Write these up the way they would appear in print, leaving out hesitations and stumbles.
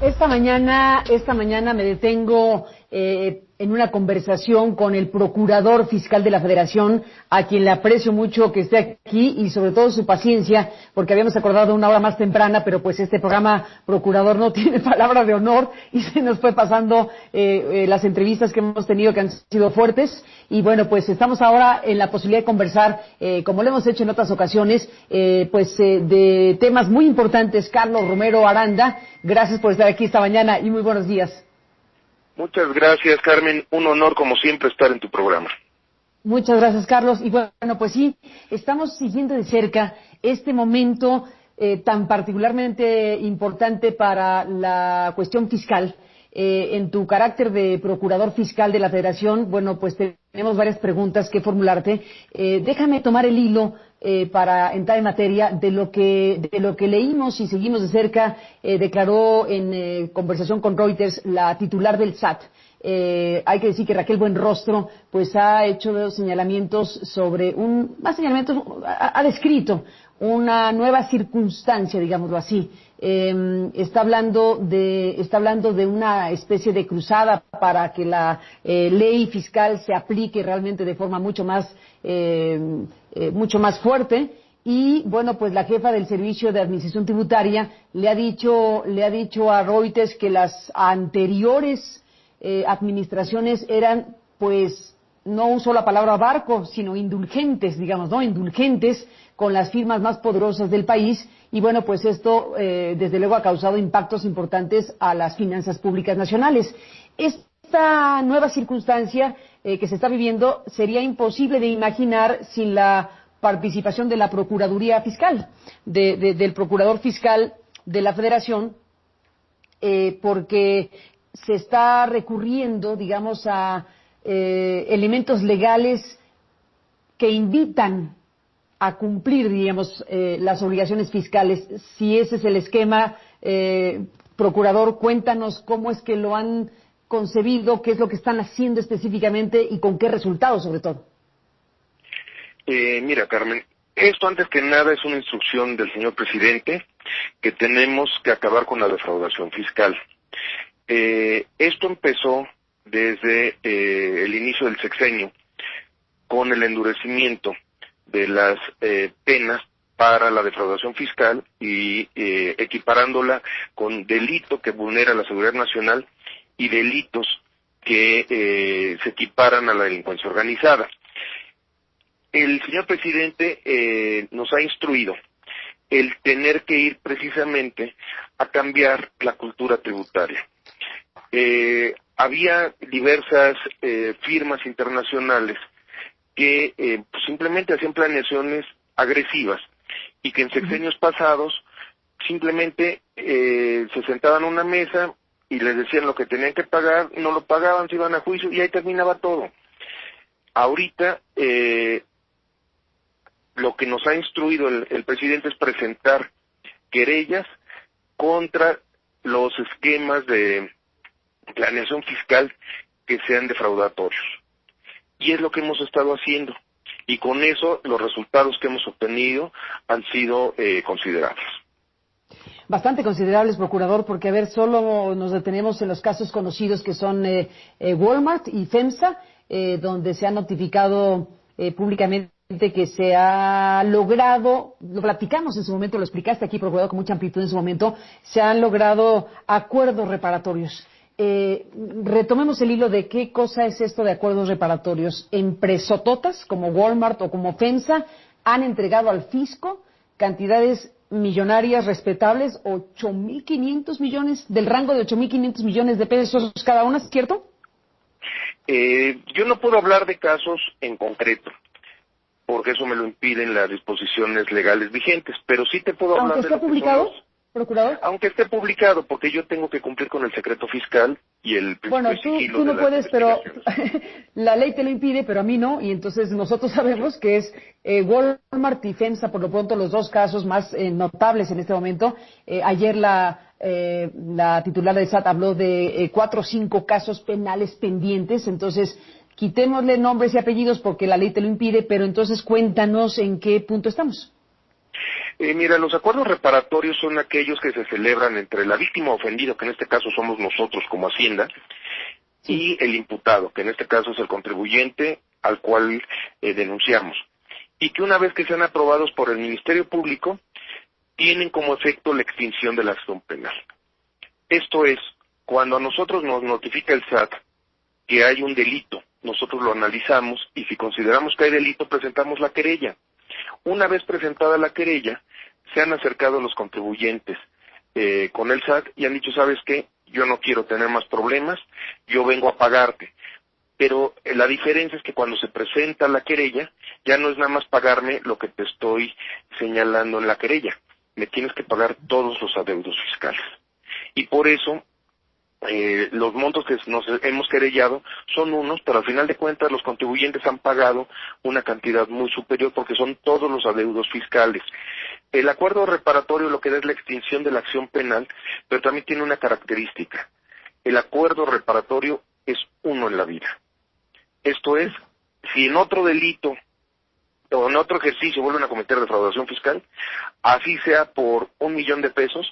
Esta mañana me detengo en una conversación con el procurador fiscal de la Federación, a quien le aprecio mucho que esté aquí y sobre todo su paciencia, porque habíamos acordado una hora más temprana, pero pues este programa Procurador no tiene palabra de honor y se nos fue pasando las entrevistas que hemos tenido que han sido fuertes. Y bueno, pues estamos ahora en la posibilidad de conversar, como lo hemos hecho en otras ocasiones, de temas muy importantes. Carlos Romero Aranda, gracias por estar aquí esta mañana y muy buenos días. Muchas gracias, Carmen. Un honor, como siempre, estar en tu programa. Muchas gracias, Carlos. Y bueno, pues sí, estamos siguiendo de cerca este momento tan particularmente importante para la cuestión fiscal. En tu carácter de procurador fiscal de la Federación, bueno, pues tenemos varias preguntas que formularte. Déjame tomar el hilo para entrar en materia de lo que leímos y seguimos de cerca. Declaró en conversación con Reuters la titular del SAT. Hay que decir que Raquel Buenrostro pues ha hecho señalamientos sobre ha descrito una nueva circunstancia, digámoslo así. Está hablando de una especie de cruzada para que la ley fiscal se aplique realmente de forma mucho más fuerte. Y bueno, pues la jefa del Servicio de Administración Tributaria le ha dicho a Reuters que las anteriores administraciones eran, pues, no un sola palabra barco, sino indulgentes, digamos, ¿no? Indulgentes con las firmas más poderosas del país. Y bueno, pues esto, desde luego, ha causado impactos importantes a las finanzas públicas nacionales. Esta nueva circunstancia que se está viviendo sería imposible de imaginar sin la participación de la Procuraduría Fiscal, del Procurador Fiscal de la Federación, porque se está recurriendo, digamos, a elementos legales que invitan a cumplir, digamos, las obligaciones fiscales. Si ese es el esquema, procurador, cuéntanos cómo es que lo han concebido, qué es lo que están haciendo específicamente y con qué resultados, sobre todo. Mira, Carmen, esto antes que nada es una instrucción del señor presidente que tenemos que acabar con la defraudación fiscal. Esto empezó desde el inicio del sexenio con el endurecimiento de las penas para la defraudación fiscal y equiparándola con delito que vulnera la seguridad nacional y delitos que se equiparan a la delincuencia organizada. El señor presidente nos ha instruido el tener que ir precisamente a cambiar la cultura tributaria. Había diversas firmas internacionales que pues simplemente hacían planeaciones agresivas y que en sexenios pasados simplemente se sentaban a una mesa y les decían lo que tenían que pagar, no lo pagaban, se iban a juicio y ahí terminaba todo. Ahorita lo que nos ha instruido el presidente es presentar querellas contra los esquemas de planeación fiscal que sean defraudatorios. Y es lo que hemos estado haciendo. Y con eso los resultados que hemos obtenido han sido considerables. Bastante considerables, procurador, porque a ver, solo nos detenemos en los casos conocidos que son Walmart y FEMSA, donde se ha notificado públicamente que se ha logrado, lo platicamos en su momento, lo explicaste aquí, procurador, con mucha amplitud en su momento, se han logrado acuerdos reparatorios. Retomemos el hilo de qué cosa es esto de acuerdos reparatorios. Empresototas como Walmart o como FEMSA han entregado al fisco cantidades millonarias respetables, 8.500 millones, del rango de 8.500 millones de pesos cada una, ¿cierto? Yo no puedo hablar de casos en concreto, porque eso me lo impiden las disposiciones legales vigentes, pero sí te puedo hablar de lo que son los... ¿Aunque esté publicado, procurador? Aunque esté publicado, porque yo tengo que cumplir con el secreto fiscal y el principio de sigilo. Bueno, tú no puedes, pero la ley te lo impide, pero a mí no, y entonces nosotros sabemos que es Walmart y FEMSA, por lo pronto, los dos casos más notables en este momento. Ayer la titular del SAT habló de 4 o 5 casos penales pendientes, entonces quitémosle nombres y apellidos porque la ley te lo impide, pero entonces cuéntanos en qué punto estamos. Mira, los acuerdos reparatorios son aquellos que se celebran entre la víctima ofendida, que en este caso somos nosotros como Hacienda, y el imputado, que en este caso es el contribuyente al cual denunciamos. Y que una vez que sean aprobados por el Ministerio Público, tienen como efecto la extinción de la acción penal. Esto es, cuando a nosotros nos notifica el SAT que hay un delito, nosotros lo analizamos y si consideramos que hay delito, presentamos la querella. Una vez presentada la querella, se han acercado los contribuyentes con el SAT y han dicho, ¿sabes qué? Yo no quiero tener más problemas, yo vengo a pagarte. Pero la diferencia es que cuando se presenta la querella, ya no es nada más pagarme lo que te estoy señalando en la querella. Me tienes que pagar todos los adeudos fiscales. Y por eso, los montos que nos hemos querellado son unos, pero al final de cuentas los contribuyentes han pagado una cantidad muy superior porque son todos los adeudos fiscales. El acuerdo reparatorio lo que da es la extinción de la acción penal, pero también tiene una característica. El acuerdo reparatorio es uno en la vida. Esto es, si en otro delito o en otro ejercicio vuelven a cometer defraudación fiscal, así sea por 1 millón de pesos,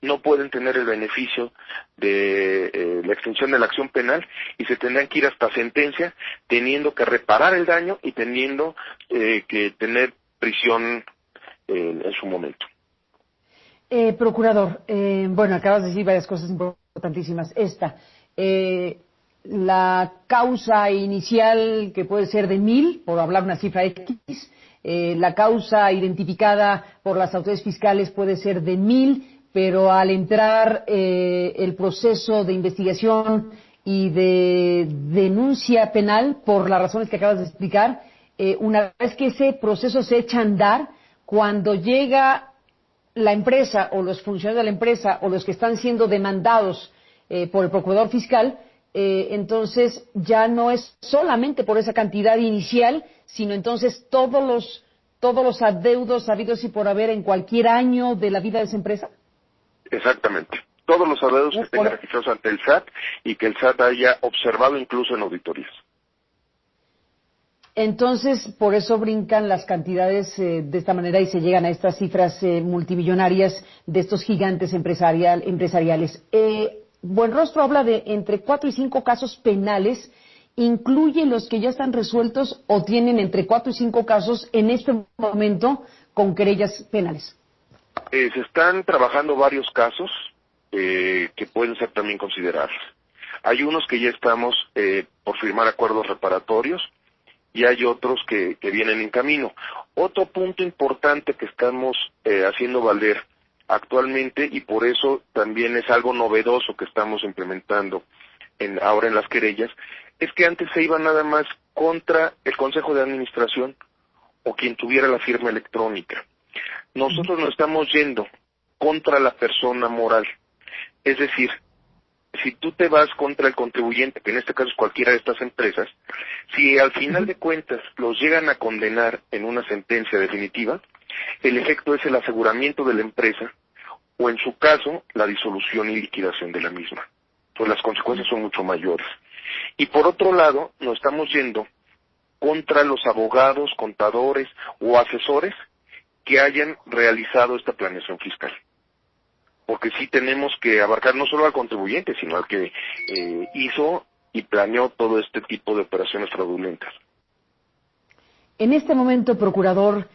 no pueden tener el beneficio de la extinción de la acción penal y se tendrán que ir hasta sentencia, teniendo que reparar el daño y teniendo que tener prisión en su momento. Procurador, bueno, acabas de decir varias cosas importantísimas. La causa inicial, que puede ser de 1,000, por hablar una cifra X, la causa identificada por las autoridades fiscales puede ser de 1,000, pero al entrar el proceso de investigación y de denuncia penal, por las razones que acabas de explicar, una vez que ese proceso se echa a andar, cuando llega la empresa o los funcionarios de la empresa o los que están siendo demandados por el procurador fiscal, entonces ya no es solamente por esa cantidad inicial, sino entonces todos los adeudos habidos y por haber en cualquier año de la vida de esa empresa. Exactamente. Todos los adeudos que estén registrados ante el SAT y que el SAT haya observado incluso en auditorías. Entonces, por eso brincan las cantidades de esta manera y se llegan a estas cifras multimillonarias de estos gigantes empresariales. Buenrostro habla de entre 4 y 5 casos penales. ¿Incluye los que ya están resueltos o tienen entre 4 y 5 casos en este momento con querellas penales? Se están trabajando varios casos que pueden ser también considerados. Hay unos que ya estamos por firmar acuerdos reparatorios y hay otros que vienen en camino. Otro punto importante que estamos haciendo valer actualmente, y por eso también es algo novedoso que estamos implementando ahora en las querellas, es que antes se iba nada más contra el Consejo de Administración o quien tuviera la firma electrónica. Nosotros nos estamos yendo contra la persona moral. Es decir, si tú te vas contra el contribuyente, que en este caso es cualquiera de estas empresas, si al final de cuentas los llegan a condenar en una sentencia definitiva, el efecto es el aseguramiento de la empresa o en su caso la disolución y liquidación de la misma. Pues las consecuencias son mucho mayores. Y por otro lado, nos estamos yendo contra los abogados, contadores o asesores que hayan realizado esta planeación fiscal. Porque sí tenemos que abarcar no solo al contribuyente, sino al que hizo y planeó todo este tipo de operaciones fraudulentas. En este momento, procurador,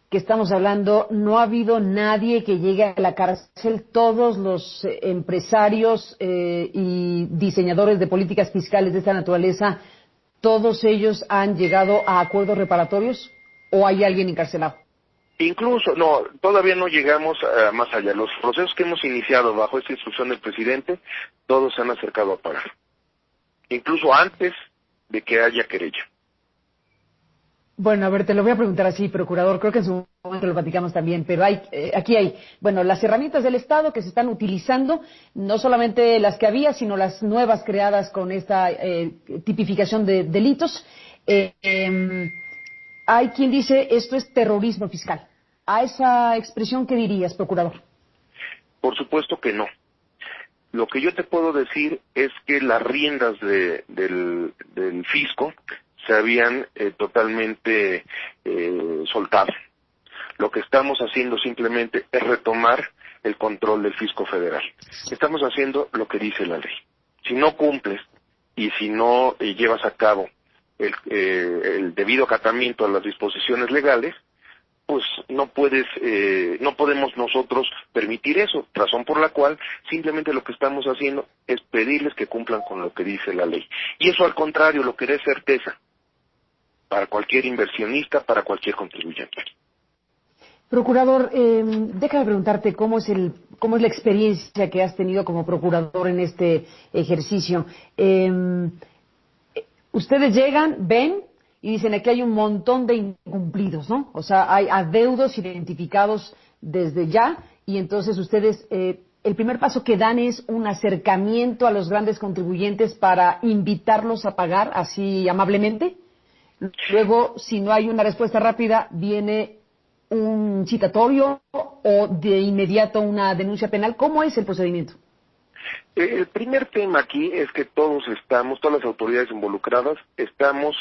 que estamos hablando, no ha habido nadie que llegue a la cárcel. Todos los empresarios y diseñadores de políticas fiscales de esta naturaleza, ¿todos ellos han llegado a acuerdos reparatorios o hay alguien encarcelado? Incluso, no, todavía no llegamos más allá. Los procesos que hemos iniciado bajo esta instrucción del presidente, todos se han acercado a pagar. Incluso antes de que haya querella. Bueno, a ver, te lo voy a preguntar así, procurador, creo que en su momento lo platicamos también, pero aquí hay, bueno, las herramientas del Estado que se están utilizando, no solamente las que había, sino las nuevas creadas con esta tipificación de delitos. Hay quien dice esto es terrorismo fiscal. ¿A esa expresión qué dirías, procurador? Por supuesto que no. Lo que yo te puedo decir es que las riendas del fisco se habían totalmente soltado. Lo que estamos haciendo simplemente es retomar el control del fisco federal. Estamos haciendo lo que dice la ley. Si no cumples y si no llevas a cabo el debido acatamiento a las disposiciones legales, pues no podemos nosotros permitir eso, razón por la cual simplemente lo que estamos haciendo es pedirles que cumplan con lo que dice la ley. Y eso al contrario, lo que da certeza para cualquier inversionista, para cualquier contribuyente. Procurador, déjame preguntarte cómo es la experiencia que has tenido como procurador en este ejercicio. Ustedes llegan, ven y dicen aquí hay un montón de incumplidos, ¿no? O sea, hay adeudos identificados desde ya y entonces ustedes, el primer paso que dan es un acercamiento a los grandes contribuyentes para invitarlos a pagar así amablemente. Luego, si no hay una respuesta rápida, viene un citatorio o de inmediato una denuncia penal. ¿Cómo es el procedimiento? El primer tema aquí es que todas las autoridades involucradas, estamos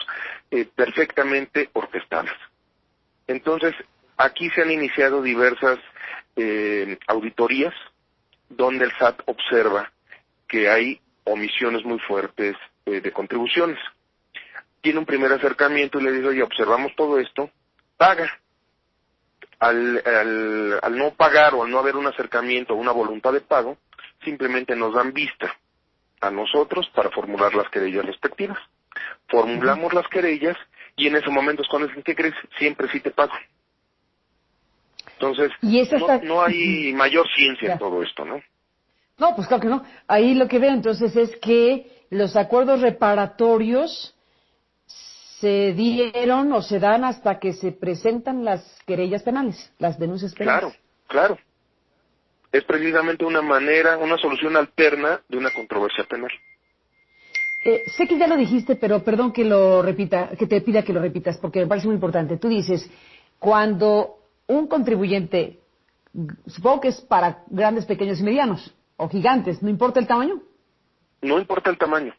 perfectamente orquestadas. Entonces, aquí se han iniciado diversas auditorías donde el SAT observa que hay omisiones muy fuertes de contribuciones. Tiene un primer acercamiento y le dice, oye, observamos todo esto, paga. Al no pagar o al no haber un acercamiento o una voluntad de pago, simplemente nos dan vista a nosotros para formular las querellas respectivas. Formulamos las querellas y en ese momento es cuando dicen, ¿qué crees? Siempre sí te pago. Entonces, no hay mayor ciencia en todo esto, ¿no? No, pues claro que no. Ahí lo que veo entonces es que los acuerdos reparatorios se dieron o se dan hasta que se presentan las querellas penales, las denuncias penales. Claro. Es precisamente una solución alterna de una controversia penal. Sé que ya lo dijiste, pero perdón que lo repita, que te pida que lo repitas, porque me parece muy importante. Tú dices, cuando un contribuyente, supongo que es para grandes, pequeños y medianos, o gigantes, ¿no importa el tamaño? No importa el tamaño.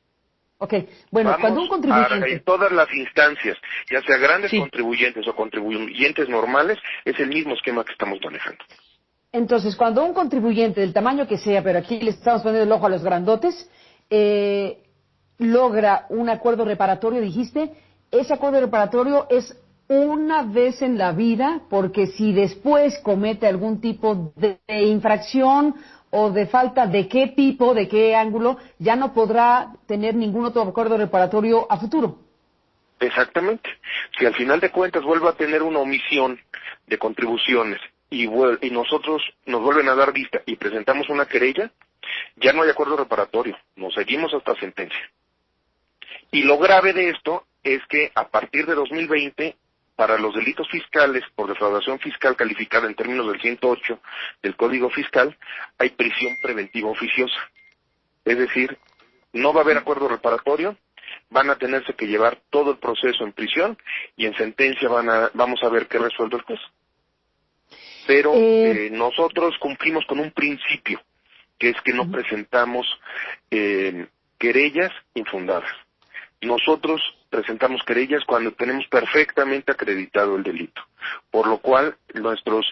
Ok, bueno, Vamos cuando un contribuyente... en todas las instancias, ya sea grandes contribuyentes o contribuyentes normales, es el mismo esquema que estamos manejando. Entonces, cuando un contribuyente del tamaño que sea, pero aquí le estamos poniendo el ojo a los grandotes, logra un acuerdo reparatorio, dijiste, ese acuerdo reparatorio es una vez en la vida, porque si después comete algún tipo de infracción o de falta de qué tipo, de qué ángulo, ya no podrá tener ningún otro acuerdo reparatorio a futuro. Exactamente. Si al final de cuentas vuelve a tener una omisión de contribuciones y nosotros nos vuelven a dar vista y presentamos una querella, ya no hay acuerdo reparatorio, nos seguimos hasta sentencia. Y lo grave de esto es que a partir de 2020, para los delitos fiscales por defraudación fiscal calificada en términos del 108 del Código Fiscal, hay prisión preventiva oficiosa. Es decir, no va a haber acuerdo reparatorio, van a tenerse que llevar todo el proceso en prisión y en sentencia vamos a ver qué resuelve el juez. Pero nosotros cumplimos con un principio, que es que no presentamos querellas infundadas. Nosotros presentamos querellas cuando tenemos perfectamente acreditado el delito, por lo cual nuestros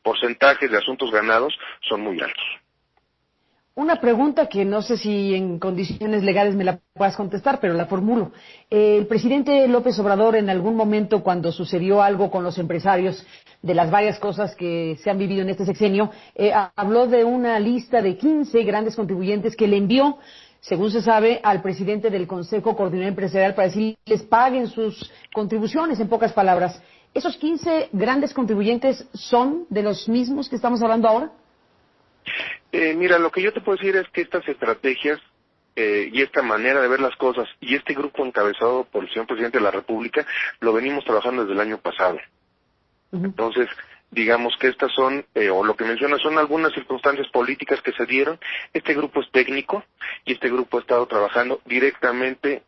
porcentajes de asuntos ganados son muy altos. Una pregunta que no sé si en condiciones legales me la puedas contestar, pero la formulo. El presidente López Obrador en algún momento, cuando sucedió algo con los empresarios, de las varias cosas que se han vivido en este sexenio, habló de una lista de 15 grandes contribuyentes que le envió, según se sabe, al presidente del Consejo Coordinador Empresarial para decirles paguen sus contribuciones, en pocas palabras. ¿Esos 15 grandes contribuyentes son de los mismos que estamos hablando ahora? Mira, lo que yo te puedo decir es que estas estrategias y esta manera de ver las cosas y este grupo encabezado por el señor presidente de la República lo venimos trabajando desde el año pasado. Entonces, digamos que estas son, o lo que mencionas, son algunas circunstancias políticas que se dieron. Este grupo es técnico y este grupo ha estado trabajando directamente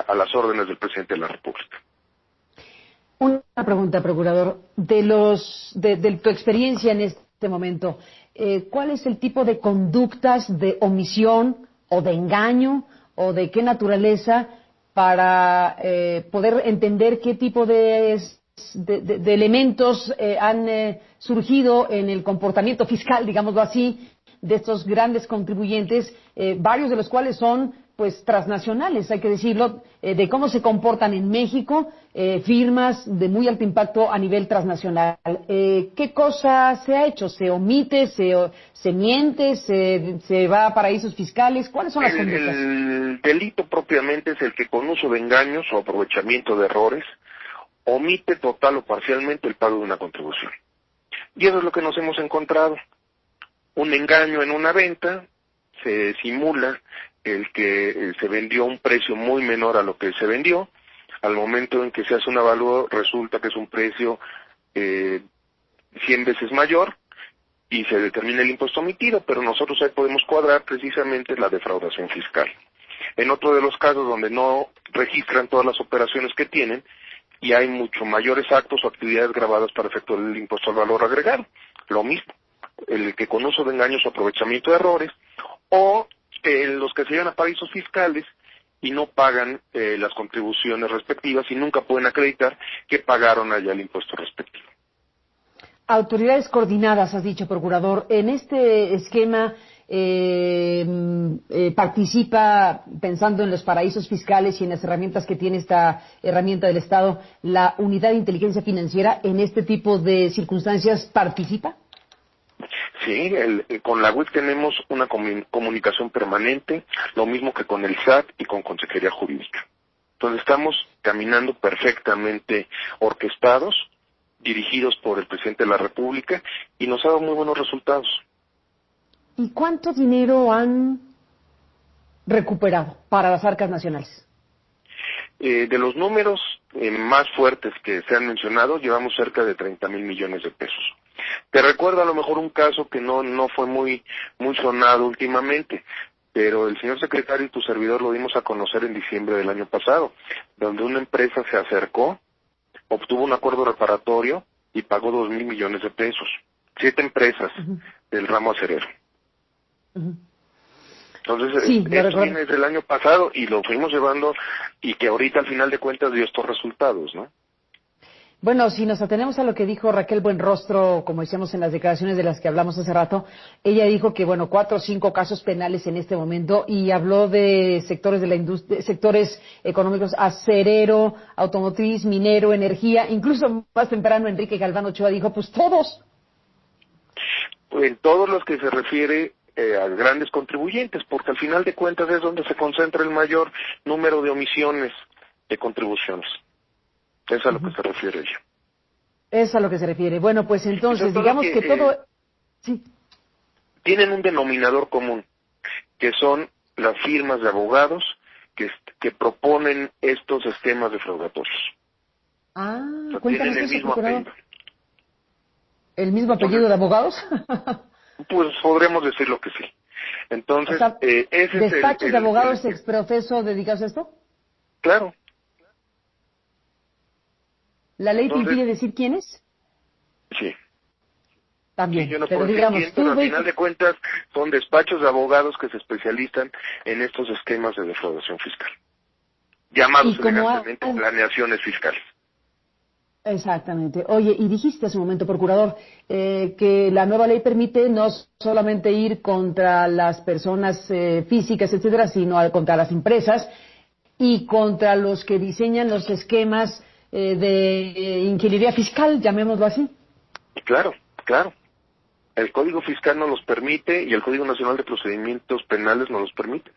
a las órdenes del presidente de la República. Una pregunta, procurador. De tu experiencia en este momento, ¿cuál es el tipo de conductas de omisión o de engaño o de qué naturaleza para poder entender qué tipo de de elementos han surgido en el comportamiento fiscal, digámoslo así, de estos grandes contribuyentes, varios de los cuales son pues transnacionales, hay que decirlo, de cómo se comportan en México, firmas de muy alto impacto a nivel transnacional. ¿Qué cosa se ha hecho? ¿Se omite? ¿Se miente? ¿Se va a paraísos fiscales? ¿Cuáles son las conductas? El delito propiamente es el que con uso de engaños o aprovechamiento de errores omite total o parcialmente el pago de una contribución. Y eso es lo que nos hemos encontrado. Un engaño en una venta, se simula el que se vendió a un precio muy menor a lo que se vendió. Al momento en que se hace un avalúo, resulta que es un precio 100 veces mayor y se determina el impuesto omitido, pero nosotros ahí podemos cuadrar precisamente la defraudación fiscal. En otro de los casos donde no registran todas las operaciones que tienen y hay mucho mayores actos o actividades grabadas para efectuar el impuesto al valor agregado, lo mismo, el que con uso de engaños o aprovechamiento de errores, o los que se llevan a paraísos fiscales y no pagan las contribuciones respectivas y nunca pueden acreditar que pagaron allá el impuesto respectivo. Autoridades coordinadas, has dicho, procurador. En este esquema participa, pensando en los paraísos fiscales y en las herramientas que tiene esta herramienta del Estado, la Unidad de Inteligencia Financiera. ¿En este tipo de circunstancias participa? Sí, con la UIF tenemos una comunicación permanente, lo mismo que con el SAT y con Consejería Jurídica. Entonces estamos caminando perfectamente orquestados, dirigidos por el presidente de la República, y nos ha dado muy buenos resultados. ¿Y cuánto dinero han recuperado para las arcas nacionales? De los números más fuertes que se han mencionado, llevamos cerca de 30,000 millones de pesos. Te recuerdo a lo mejor un caso que no fue muy sonado últimamente, pero el señor secretario y tu servidor lo dimos a conocer en diciembre del año pasado, donde una empresa se acercó, obtuvo un acuerdo reparatorio y pagó 2,000 millones de pesos. 7 empresas del ramo acerero. Entonces, sí, esto viene desde el año pasado y lo fuimos llevando y que ahorita al final de cuentas dio estos resultados, ¿no? Bueno, si nos atenemos a lo que dijo Raquel Buenrostro, como decíamos en las declaraciones de las que hablamos hace rato, ella dijo que, 4 o 5 casos penales en este momento y habló de sectores de la industria, sectores económicos, acerero, automotriz, minero, energía, incluso más temprano Enrique Galván Ochoa dijo, pues todos. En todos los que se refiere a grandes contribuyentes, porque al final de cuentas es donde se concentra el mayor número de omisiones de contribuciones. Es a lo que se refiere ella. Es a lo que se refiere. Bueno, pues entonces, digamos que todo... Sí. Tienen un denominador común, que son las firmas de abogados que proponen estos esquemas defraudatorios. Ah, o sea, cuéntanos tienen el eso, mismo apellido. ¿El mismo apellido de abogados? Pues podremos decirlo que sí. Entonces, o sea, ese ¿despachos de abogados exprofeso dedicados a esto? Claro. ¿La ley te impide decir quiénes? Sí. También, sí, yo no pero puedo digamos, decir quién, pero al final de cuentas son despachos de abogados que se especializan en estos esquemas de defraudación fiscal, llamados elegantemente planeaciones fiscales. Exactamente. Oye, y dijiste hace un momento, procurador, que la nueva ley permite no solamente ir contra las personas físicas, etcétera, sino contra las empresas y contra los que diseñan los esquemas de ingeniería fiscal, llamémoslo así. Claro, claro. El Código Fiscal nos los permite y el Código Nacional de Procedimientos Penales nos los permite.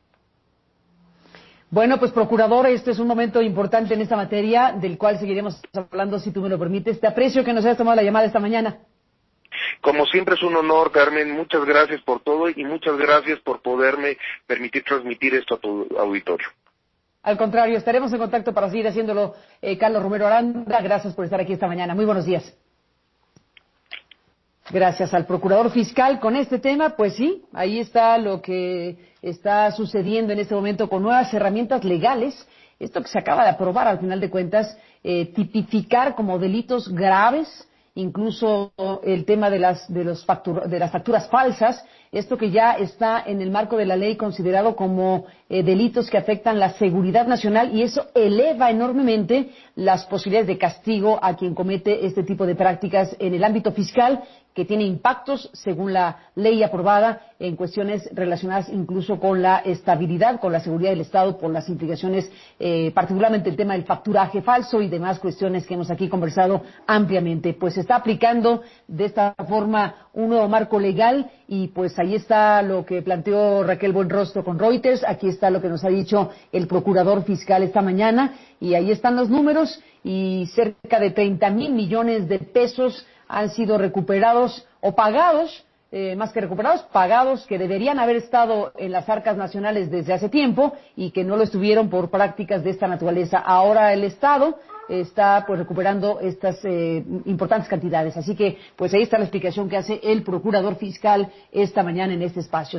Bueno, pues procurador, este es un momento importante en esta materia, del cual seguiremos hablando si tú me lo permites. Te aprecio que nos hayas tomado la llamada esta mañana. Como siempre es un honor, Carmen. Muchas gracias por todo y muchas gracias por poderme permitir transmitir esto a tu auditorio. Al contrario, estaremos en contacto para seguir haciéndolo. Carlos Romero Aranda, gracias por estar aquí esta mañana. Muy buenos días. Gracias al procurador fiscal con este tema, pues sí, ahí está lo que está sucediendo en este momento con nuevas herramientas legales. Esto que se acaba de aprobar al final de cuentas, tipificar como delitos graves, incluso el tema de las facturas falsas, esto que ya está en el marco de la ley considerado como delitos que afectan la seguridad nacional, y eso eleva enormemente las posibilidades de castigo a quien comete este tipo de prácticas en el ámbito fiscal, que tiene impactos, según la ley aprobada, en cuestiones relacionadas incluso con la estabilidad, con la seguridad del Estado, por las implicaciones, particularmente el tema del facturaje falso y demás cuestiones que hemos aquí conversado ampliamente. Pues se está aplicando de esta forma un nuevo marco legal, y pues ahí está lo que planteó Raquel Buenrostro con Reuters, aquí está lo que nos ha dicho el procurador fiscal esta mañana, y ahí están los números, y cerca de 30,000 millones de pesos han sido recuperados o pagados, más que recuperados, pagados, que deberían haber estado en las arcas nacionales desde hace tiempo y que no lo estuvieron por prácticas de esta naturaleza. Ahora el Estado está pues recuperando estas importantes cantidades. Así que pues ahí está la explicación que hace el procurador fiscal esta mañana en este espacio.